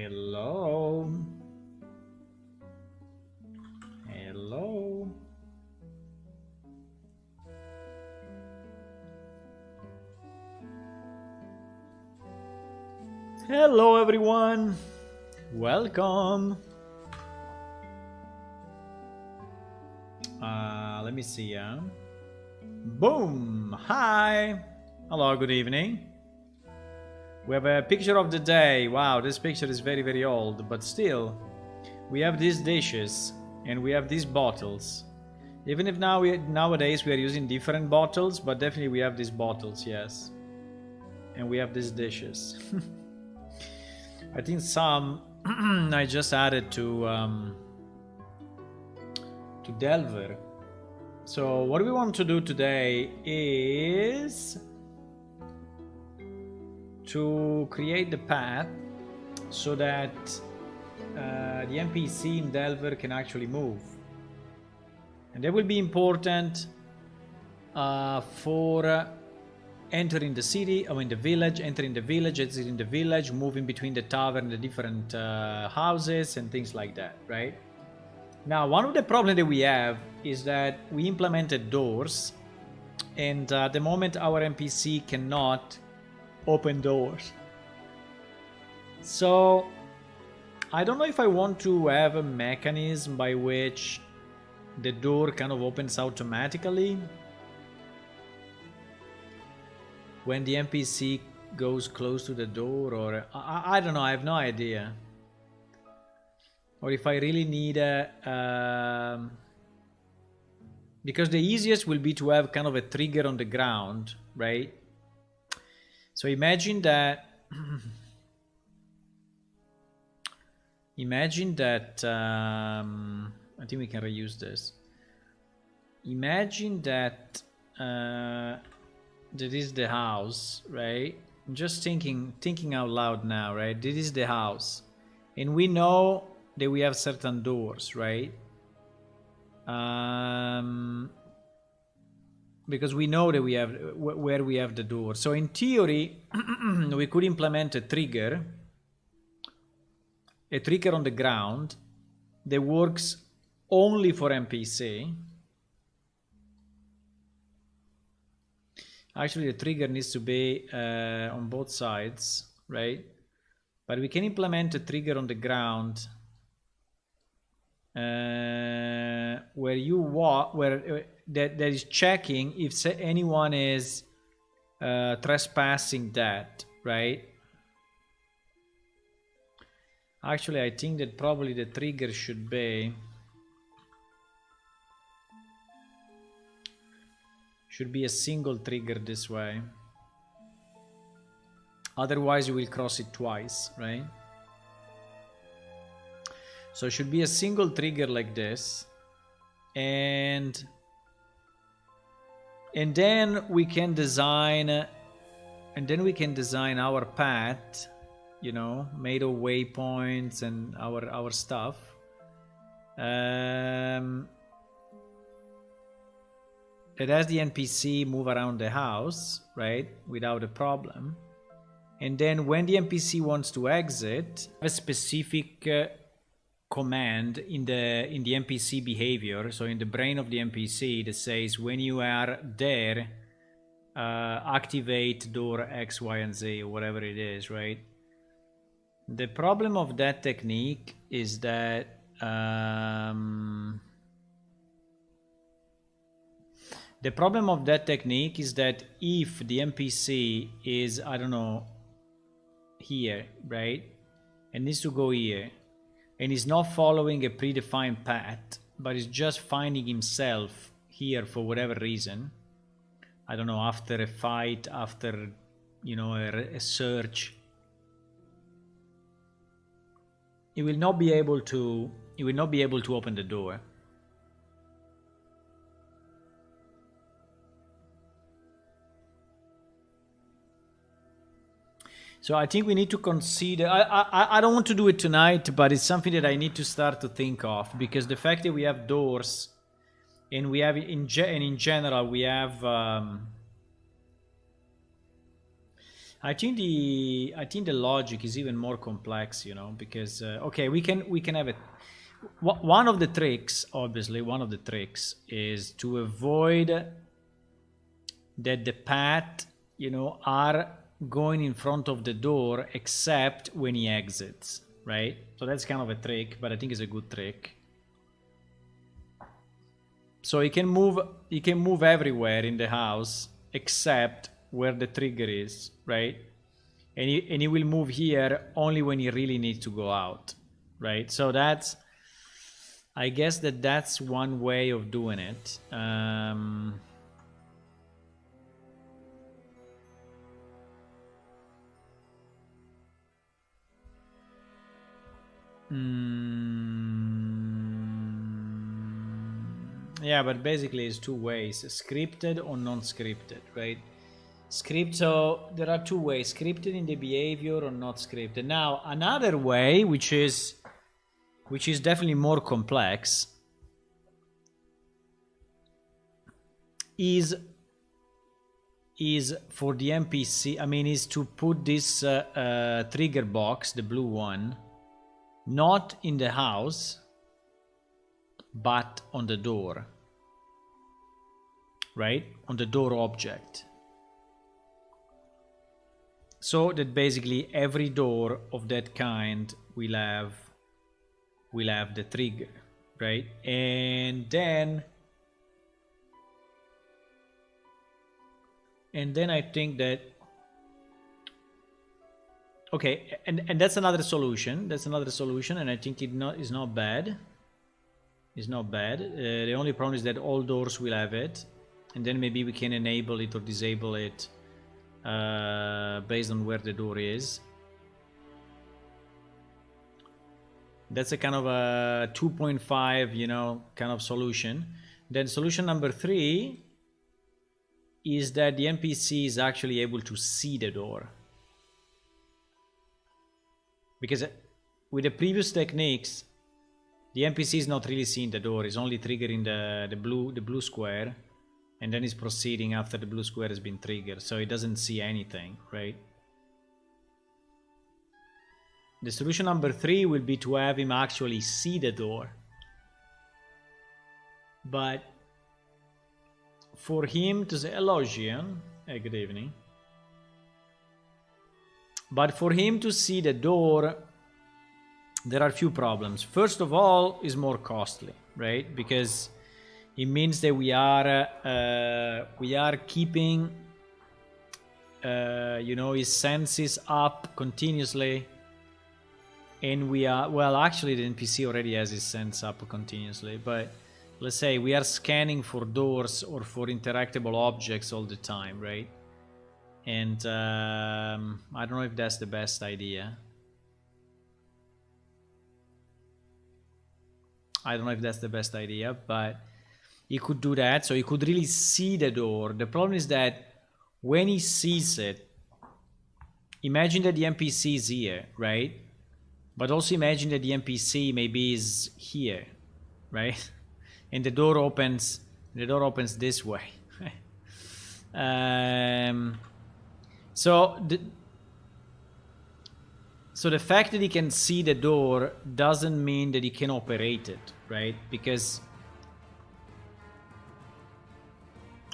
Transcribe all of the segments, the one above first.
Hello. Hello. Hello everyone. Welcome. Let me see. Boom. Hi. Hello, good evening. We have a picture of the day. Wow, this picture is very, very old, but still, we have these dishes and we have these bottles. Even if nowadays we are using different bottles, but definitely we have these bottles, yes. And we have these dishes. I think some I just added to Delver. So what we want to do today is to create the path so that the NPC in Delver can actually move. And that will be important for entering the city, the village, entering the village, exiting the village, moving between the tavern, the different houses and things like that, right? Now, one of the problems that we have is that we implemented doors, and at the moment our NPC cannot open doors. So I don't know if I want to have a mechanism by which the door kind of opens automatically when the NPC goes close to the door, or I don't know, I have no idea. Or if I really need a because the easiest will be to have kind of a trigger on the ground, right? So imagine that I think we can reuse this. Imagine that that is the house, right? I'm just thinking out loud now, right? This is the house, and we know that we have certain doors, right? Because we know that we have where we have the door. So in theory, we could implement a trigger on the ground that works only for NPC. Actually, the trigger needs to be on both sides, right? But we can implement a trigger on the ground where you walk, where that is checking if anyone is trespassing that, right? Actually, I think that probably the trigger should be a single trigger this way. Otherwise, you will cross it twice, right? So it should be a single trigger like this, and then we can design, our path, you know, made of waypoints and our stuff. That has the NPC move around the house, right, without a problem. And then when the NPC wants to exit, a specific command in the NPC behavior, so in the brain of the NPC, that says when you are there, activate door X, Y, and Z, or whatever it is, right? The problem of that technique is that if the NPC is, I don't know, here, right, and needs to go here, and is not following a predefined path, but is just finding himself here for whatever reason, I don't know, after a fight, after, you know, a search, he will not be able to open the door. So I think we need to consider, I don't want to do it tonight, but it's something that I need to start to think of, because the fact that we have doors, and we have in general we have I think the logic is even more complex, you know, because okay, we can have it. One of the tricks, obviously, one of the tricks is to avoid that the path, you know, are going in front of the door except when he exits, right? So that's kind of a trick, but I think it's a good trick. So he can move everywhere in the house except where the trigger is, right? And he will move here only when he really needs to go out, right? So that's, I guess that's one way of doing it. Yeah, but basically it's two ways: scripted or non-scripted, right? So there are two ways: scripted in the behavior or not scripted. Now another way, which is definitely more complex, is for the NPC. I mean, is to put this trigger box, the blue one, not in the house but on the door, right? On the door object. So that basically every door of that kind will have the trigger, right? And then I think that, okay, and that's another solution. That's another solution, and I think is not bad. It's not bad. The only problem is that all doors will have it, and then maybe we can enable it or disable it based on where the door is. That's a kind of a 2.5, you know, kind of solution. Then solution number 3 is that the NPC is actually able to see the door. Because with the previous techniques, the NPC is not really seeing the door. It's only triggering the blue square, and then it's proceeding after the blue square has been triggered. So it doesn't see anything, right? The solution number 3 will be to have him actually see the door. But for him to say, hello Gian, hey, good evening. But for him to see the door, there are a few problems. First of all, is more costly, right? Because it means that we are keeping, you know, his senses up continuously, and we are, well, actually the NPC already has his sense up continuously, but let's say we are scanning for doors or for interactable objects all the time, right? And I don't know if that's the best idea. I don't know if that's the best idea, but he could do that. So he could really see the door. The problem is that when he sees it, imagine that the NPC is here, right? But also imagine that the NPC maybe is here, right? And the door opens this way. So the fact that he can see the door doesn't mean that he can operate it, right? Because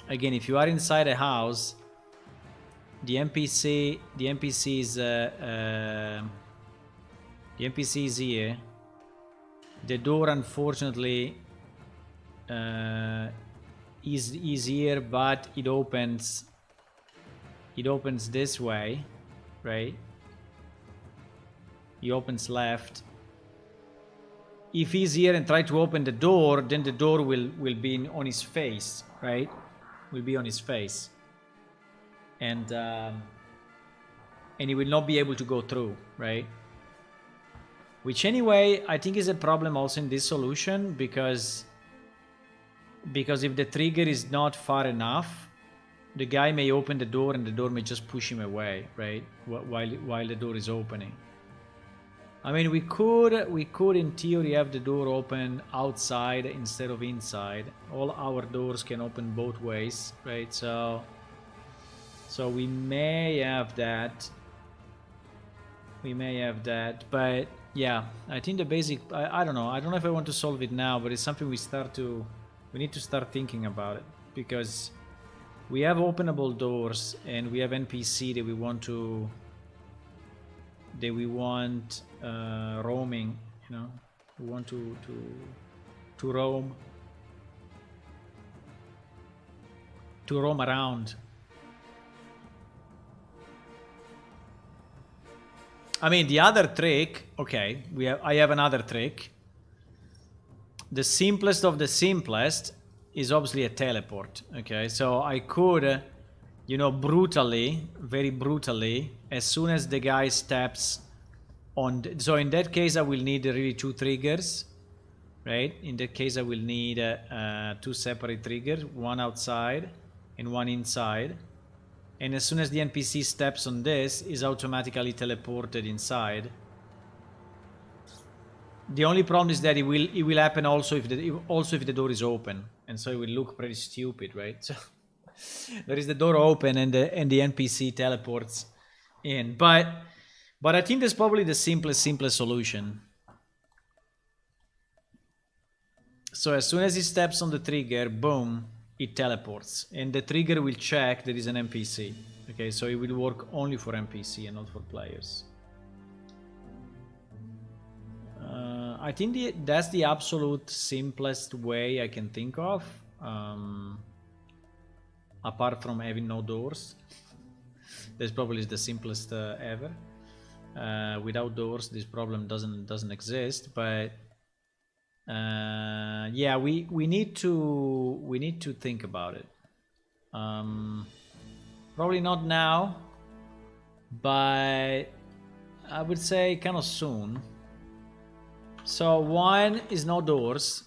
again, if you are inside a house, the NPC is here. The door, unfortunately, is here, but it opens this way, right? He opens left. If he's here and try to open the door, then the door will be on his face, right? Will be on his face, and he will not be able to go through, right? Which anyway, I think is a problem also in this solution, because if the trigger is not far enough, the guy may open the door and the door may just push him away, right? While the door is opening. I mean, we could in theory have the door open outside instead of inside. All our doors can open both ways, right? So So we may have that. But yeah, I think the basic, I don't know if I want to solve it now, but it's something we need to start thinking about it, because we have openable doors and we have NPC that we want roaming, you know, we want to roam around. I mean, the other trick, okay, I have another trick. The simplest of the simplest is obviously a teleport, okay? So I could, you know, very brutally, as soon as the guy steps on... So in that case, I will need really 2 triggers, right? In that case, I will need 2 separate triggers, one outside and one inside. And as soon as the NPC steps on this, is automatically teleported inside. The only problem is that it will happen also if the door is open, and so it will look pretty stupid, right? So there is the door open and the NPC teleports in, but I think that's probably the simplest solution. So as soon as he steps on the trigger, boom, it teleports, and the trigger will check there is an NPC. Okay, so it will work only for NPC and not for players. I think that's the absolute simplest way I can think of, apart from having no doors. This probably is the simplest ever. Without doors, this problem doesn't exist. But yeah, we need to think about it. Probably not now, but I would say kind of soon. So 1 is no doors,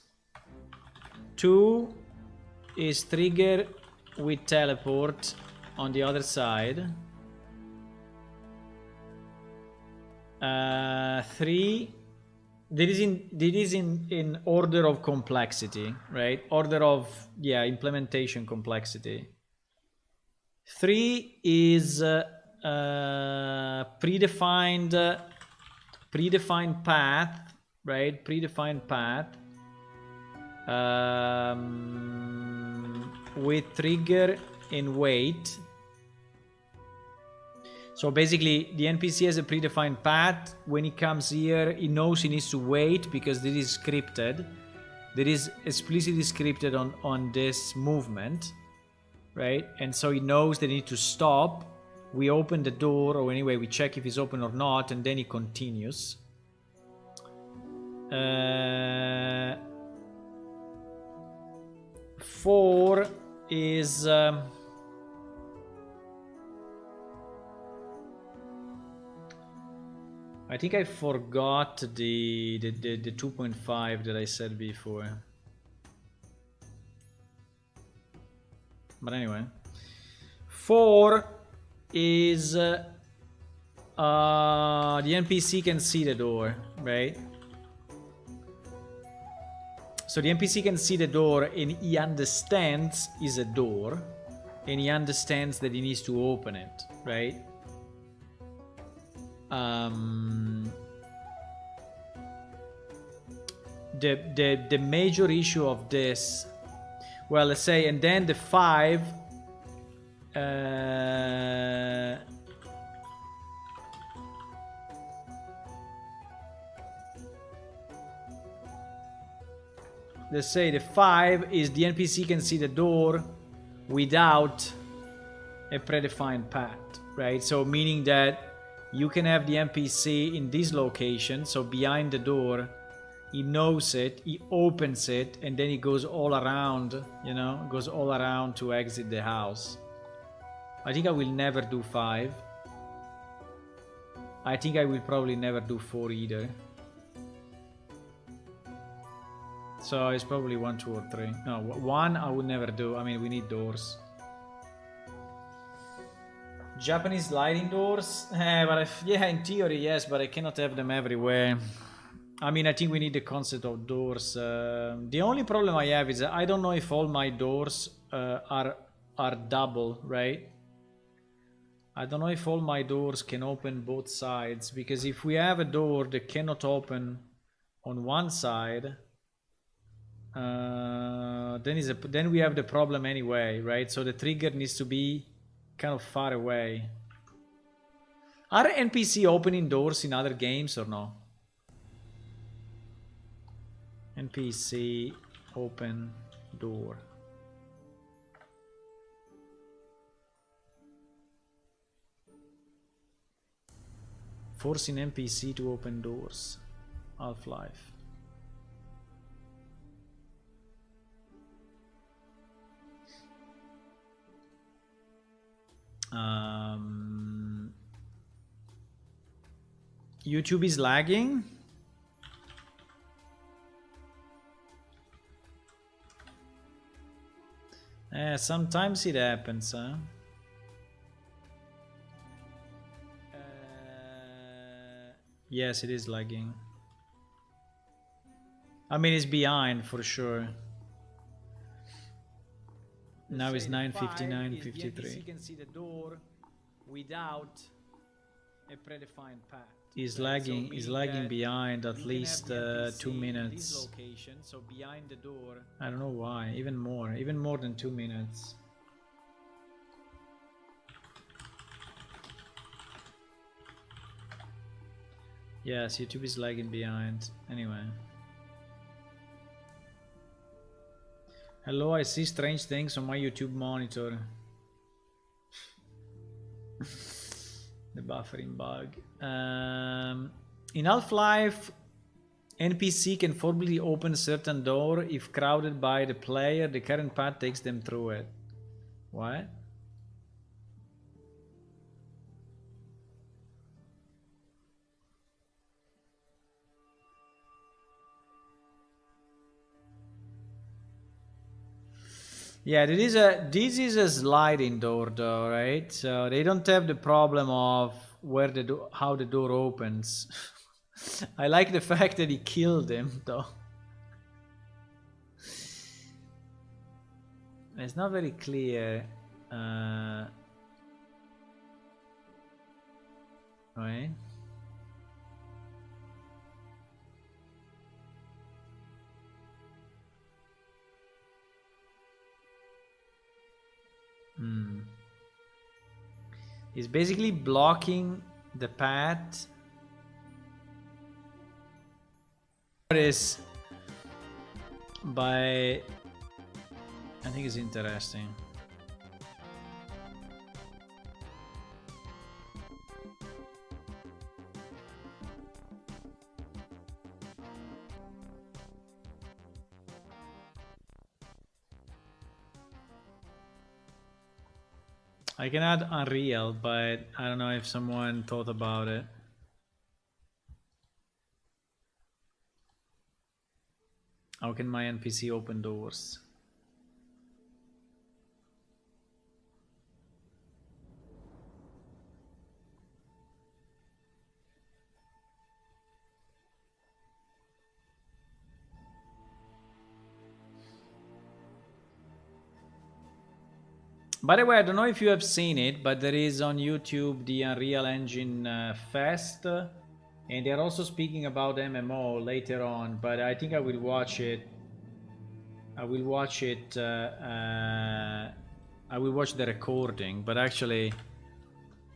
2 is trigger with teleport on the other side, 3, that is in order of complexity, right? Order of, yeah, implementation complexity. 3 is predefined path, right? Predefined path with trigger and wait. So basically the NPC has a predefined path. When he comes here, he knows he needs to wait because this is scripted. That is explicitly scripted on this movement, right? And so he knows that he needs to stop. We open the door, or anyway we check if it's open or not, and then he continues. 4 is I think I forgot the 2.5 that I said before. But anyway, 4 is the NPC can see the door, right? So the NPC can see the door and he understands it's a door and he understands that he needs to open it, right? The major issue of this, well, let's say, and then the 5 let's say the 5 is the NPC can see the door without a predefined path, right? So meaning that you can have the NPC in this location, so behind the door, he knows it, he opens it, and then he goes all around, you know, goes all around to exit the house. I think I will never do 5. I think I will probably never do 4 either. So it's probably 1, 2, or 3. No, 1 I would never do. I mean, we need doors. Japanese sliding doors? Yeah, in theory, yes, but I cannot have them everywhere. I mean, I think we need the concept of doors. The only problem I have is I don't know if all my doors are double, right? I don't know if all my doors can open both sides, because if we have a door that cannot open on one side, then we have the problem anyway, right? So the trigger needs to be kind of far away. Are NPC opening doors in other games or no? NPC open door. Forcing NPC to open doors. Half-Life. YouTube is lagging. Sometimes it happens, huh? Yes, it is lagging. I mean, it's behind for sure. Now it's 9:59:53. You can see the door without a predefined path. Is lagging. Is lagging behind at least 2 minutes. Location, so behind the door. I don't know why. Even more than 2 minutes. Yes, YouTube is lagging behind. Anyway. Hello, I see strange things on my YouTube monitor. The buffering bug. In Half-Life, NPC can formally open a certain door if crowded by the player. The current path takes them through it. What? Yeah, this is a sliding door though, right? So they don't have the problem of where how the door opens. I like the fact that he killed him though. It's not very clear. Right? He's basically blocking the path. Is by, I think it's interesting. I can add Unreal, but I don't know if someone thought about it. How can my NPC open doors? By the way, I don't know if you have seen it, but there is on YouTube the Unreal Engine Fest, and they're also speaking about MMO later on, but I think I will watch it. I will watch it. I will watch the recording, but actually,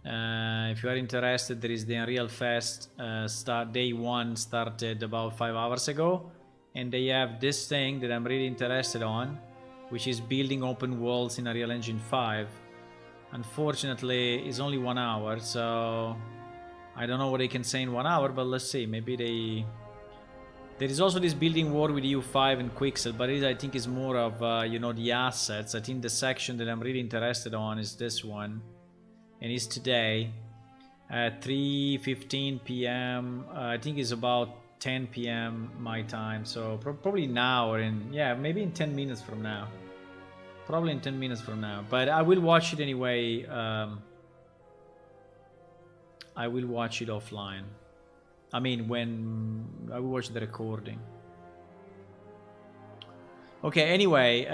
if you are interested, there is the Unreal Fest start day 1 started about 5 hours ago, and they have this thing that I'm really interested on, which is building open worlds in Unreal Engine 5. Unfortunately, it's only 1 hour, so I don't know what they can say in 1 hour, but let's see. Maybe they... There is also this building world with EU5 and Quixel, but it, I think, is more of, you know, the assets. I think the section that I'm really interested on is this one, and it's today at 3:15 p.m. I think it's about 10 p.m. my time, so probably now or in, yeah, maybe in 10 minutes from now. Probably in 10 minutes from now, but I will watch it anyway. I will watch it offline. I mean, when I will watch the recording. Okay, anyway,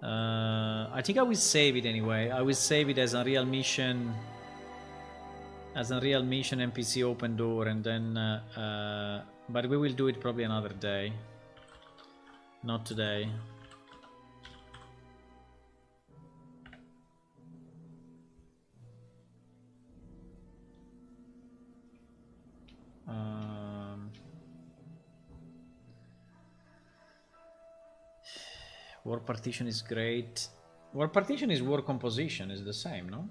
I think I will save it anyway. I will save it as a real mission, NPC open door, and then but we will do it probably another day, not today. War partition is great. War partition is war composition, is the same, no?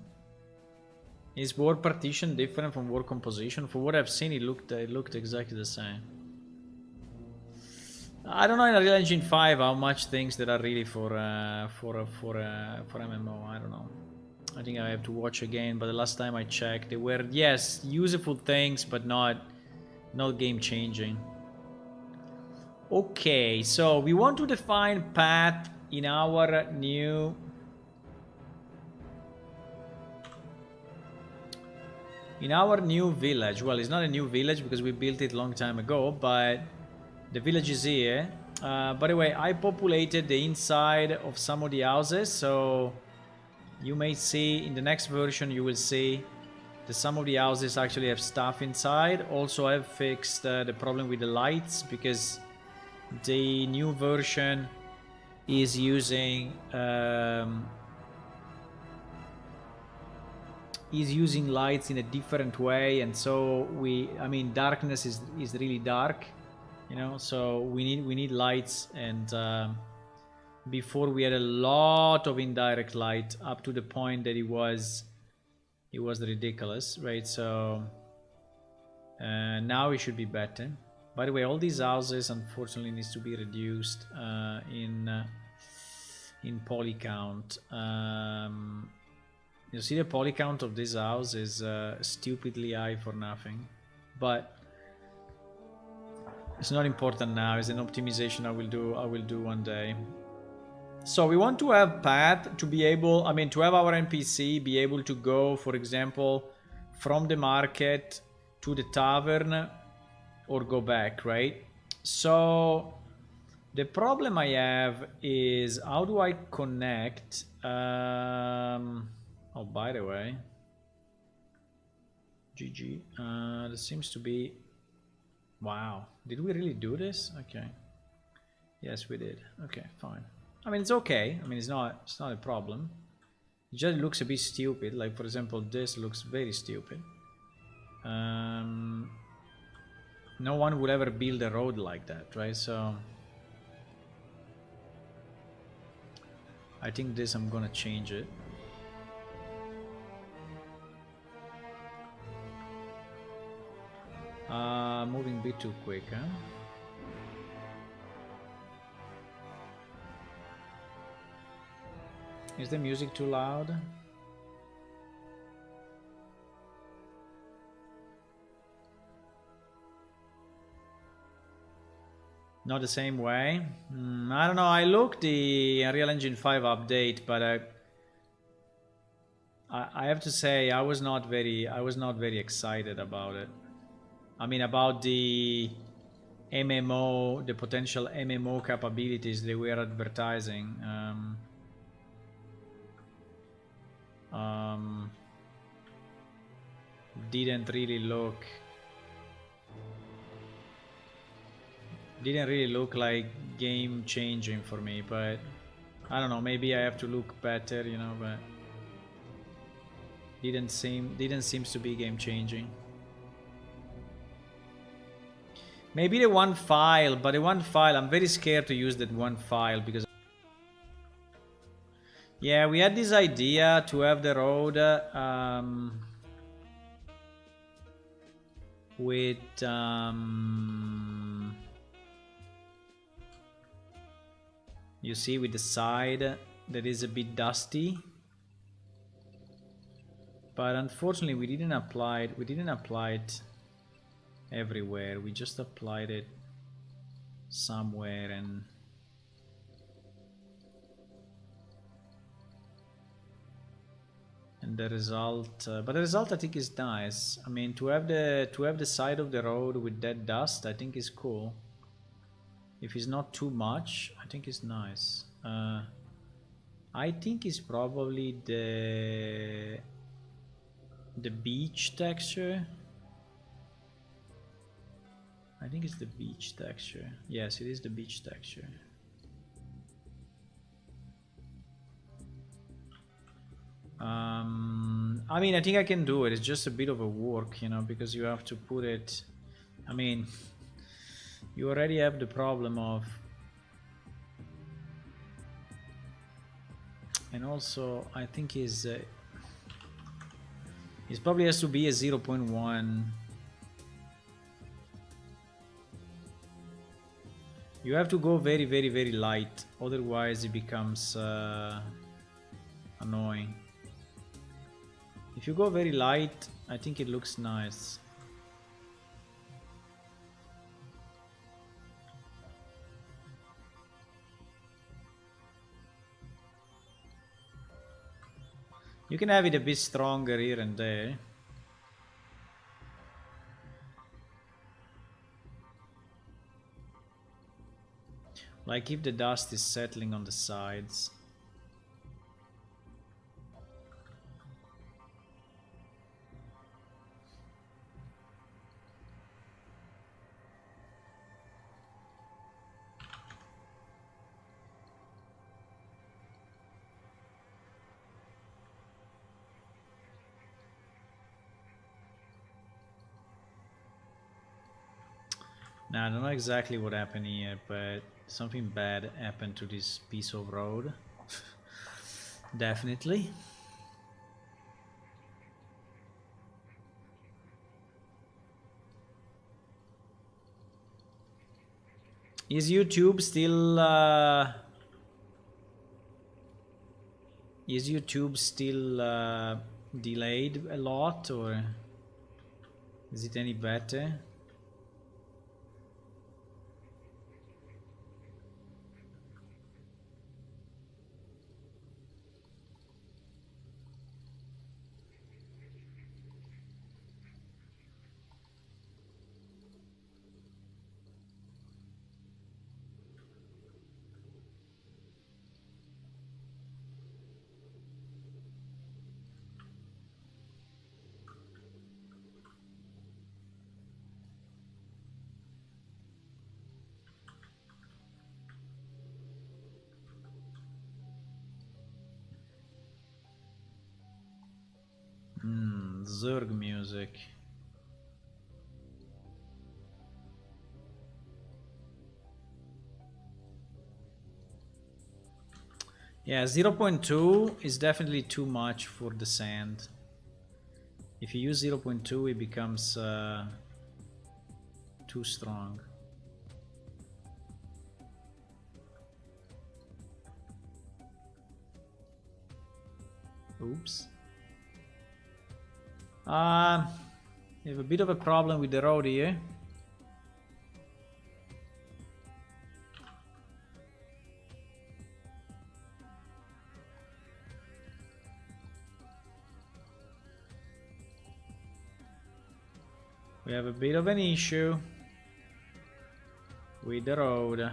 Is war partition different from war composition? For what I've seen, it looked exactly the same. I don't know in Unreal Engine 5 how much things that are really for MMO. I don't know. I think I have to watch again. But the last time I checked, they were, yes, useful things, but not game changing. Okay, so we want to define path in our new village. Well, it's not a new village because we built it a long time ago, but the village is here. By the way, I populated the inside of some of the houses, so you may see in the next version, you will see that some of the houses actually have stuff inside. Also, I've fixed the problem with the lights because the new version is using lights in a different way, and so I mean darkness is really dark, you know, so we need lights. And before we had a lot of indirect light up to the point that it was ridiculous, right? So now it should be better. By the way, all these houses unfortunately needs to be reduced in poly count. You see, the poly count of this house is stupidly high for nothing, but it's not important now. It's an optimization I will do one day. So we want to have path to be able, I mean, to have our NPC be able to go, for example, from the market to the tavern or go back, right? So the problem I have is, how do I connect? Oh, by the way, GG. There seems to be. Wow, did we really do this? Okay. Yes, we did. Okay, fine. I mean, it's okay. I mean, it's not a problem. It just looks a bit stupid. Like, for example, this looks very stupid. No one would ever build a road like that, right? So I think this, I'm gonna change it. Moving a bit too quick, huh? Is the music too loud? Not the same way? I don't know. I looked the Unreal Engine 5 update, but I have to say I was not very excited about it. I mean, about the MMO, the potential MMO capabilities they were advertising. Didn't really look like game changing for me, but I don't know, maybe I have to look better, you know, but didn't seems to be game changing. Maybe the one file, but the one file, I'm very scared to use that one file because yeah, we had this idea to have the road with you see, with the side that is a bit dusty, but unfortunately we didn't apply it everywhere. We just applied it somewhere, and the result, but the result I think is nice. I mean, to have the side of the road with that dust, I think is cool. If it's not too much, I think it's nice. I think it's probably the beach texture. I think it's the beach texture. Yes, it is the beach texture. I mean, I think I can do it. It's just a bit of a work, you know, because you have to put it. I mean, you already have the problem of, and also I think is it probably has to be a 0.1. You have to go very, very, very light, otherwise it becomes annoying. If you go very light, I think it looks nice. You can have it a bit stronger here and there. Like if the dust is settling on the sides. Now, I don't know exactly what happened here, but something bad happened to this piece of road. Definitely. Is YouTube still delayed a lot, or is it any better? Zerg music. Yeah, 0.2 is definitely too much for the sand. If you use 0.2, it becomes too strong. Oops. We have a bit of a problem with the road here. We have a bit of an issue with the road.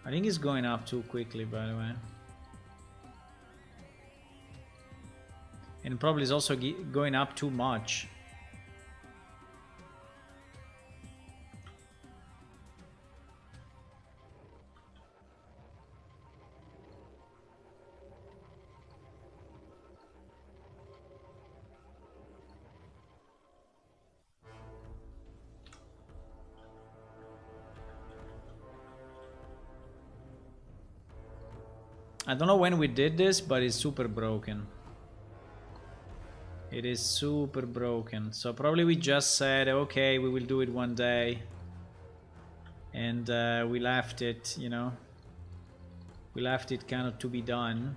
I think it's going up too quickly, by the way. And probably is also going up too much. I don't know when we did this, but it's super broken. It is super broken. So probably we just said, okay, we will do it one day. And we left it, you know. We left it kind of to be done.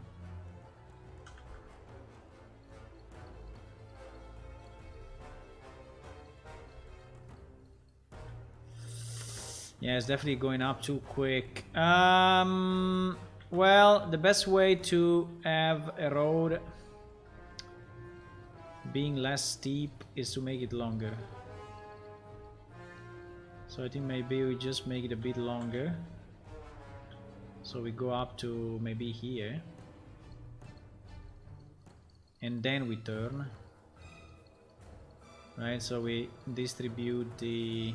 Yeah, it's definitely going up too quick. Well, the best way to have a road being less steep is to make it longer. So I think maybe we just make it a bit longer. So we go up to maybe here. And then we turn. Right, so we distribute the...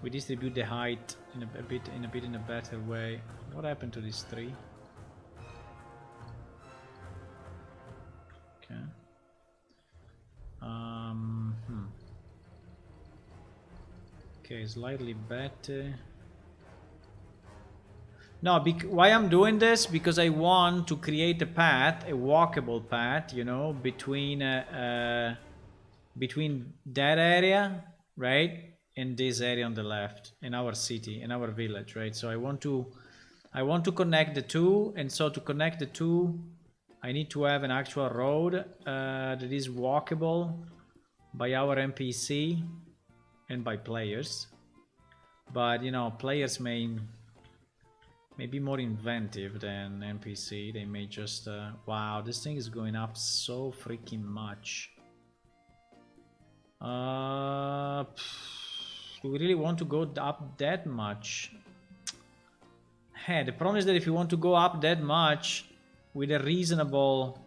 We distribute the height in a bit in a better way. What happened to this tree? Okay. Okay, slightly better. No, why I'm doing this? Because I want to create a path, a walkable path, you know, between that area, right, and this area on the left, in our city, in our village, right? So I want to connect the two, and so to connect the two, I need to have an actual road that is walkable by our NPC and by players. But you know, players may be more inventive than NPC. They may just wow, this thing is going up so freaking much. Do we really want to go up that much? Hey, the problem is that if you want to go up that much with a reasonable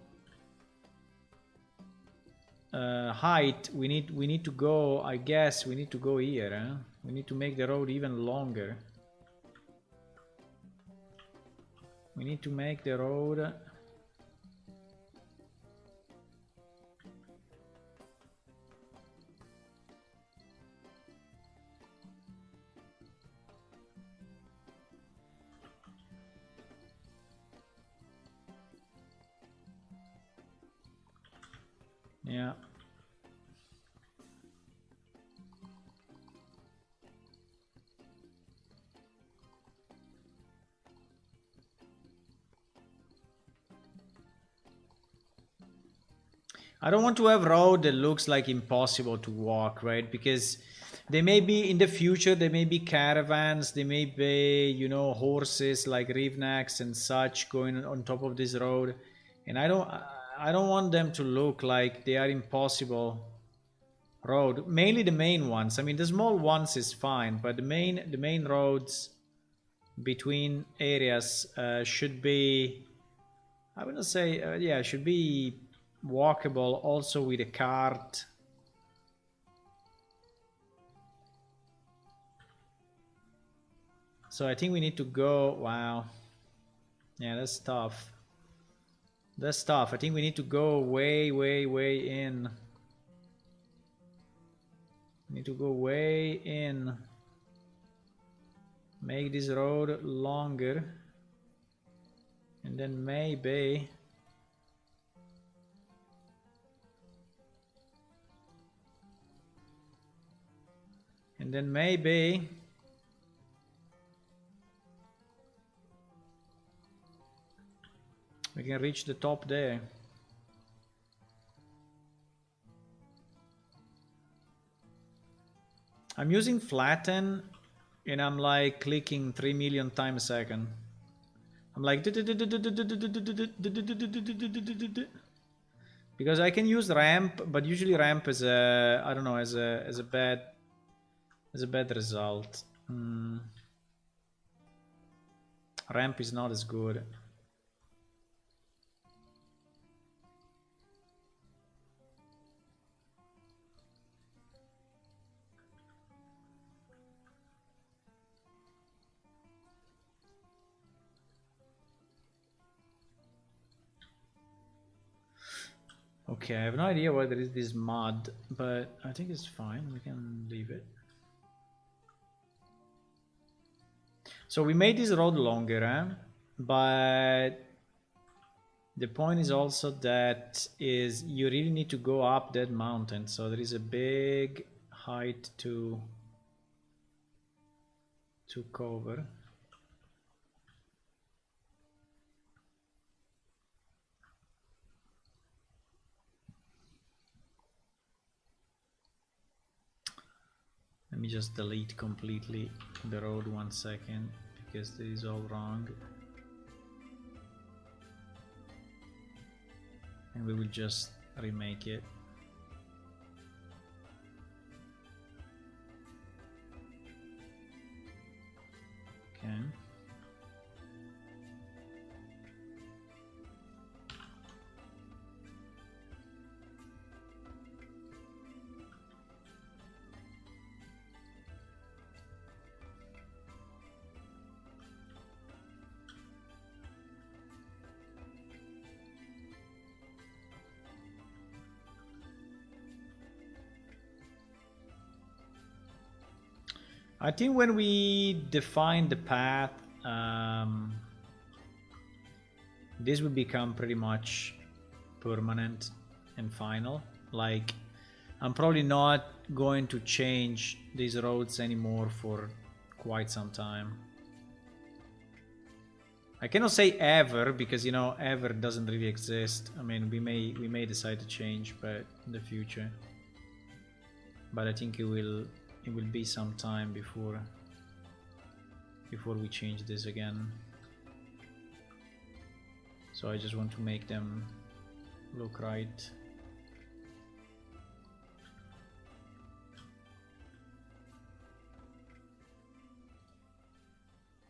height, we need to go, I guess we need to go here, huh? We need to make the road even longer. We need to make the road yeah. I don't want to have road that looks like impossible to walk, right? Because they may be in the future, there may be caravans, there may be, you know, horses like Rivnax and such going on top of this road, and I don't want them to look like they are impossible road. Mainly the main ones. I mean, the small ones is fine, but the main roads between areas should be, I wouldn't say, yeah, should be walkable also with a cart. So I think we need to go, wow, yeah, that's tough. That's tough. I think we need to go way in. We need to go way in. Make this road longer. And then maybe we can reach the top there. I'm using flatten and I'm like clicking 3 million times a second. I'm like because I can use ramp, but usually ramp is a, I don't know, as a bad result. Ramp is not as good. Okay, I have no idea why there is this mud, but I think it's fine. We can leave it. So we made this road longer, eh? But the point is also that is you really need to go up that mountain. So there is a big height to cover. Let me just delete completely the road 1 second because this is all wrong. And we will just remake it. Okay. I think when we define the path, this will become pretty much permanent and final. Like, I'm probably not going to change these roads anymore for quite some time. I cannot say ever, because you know ever doesn't really exist. I mean, we may decide to change, but in the future. But I think it will be some time before we change this again. So I just want to make them look right.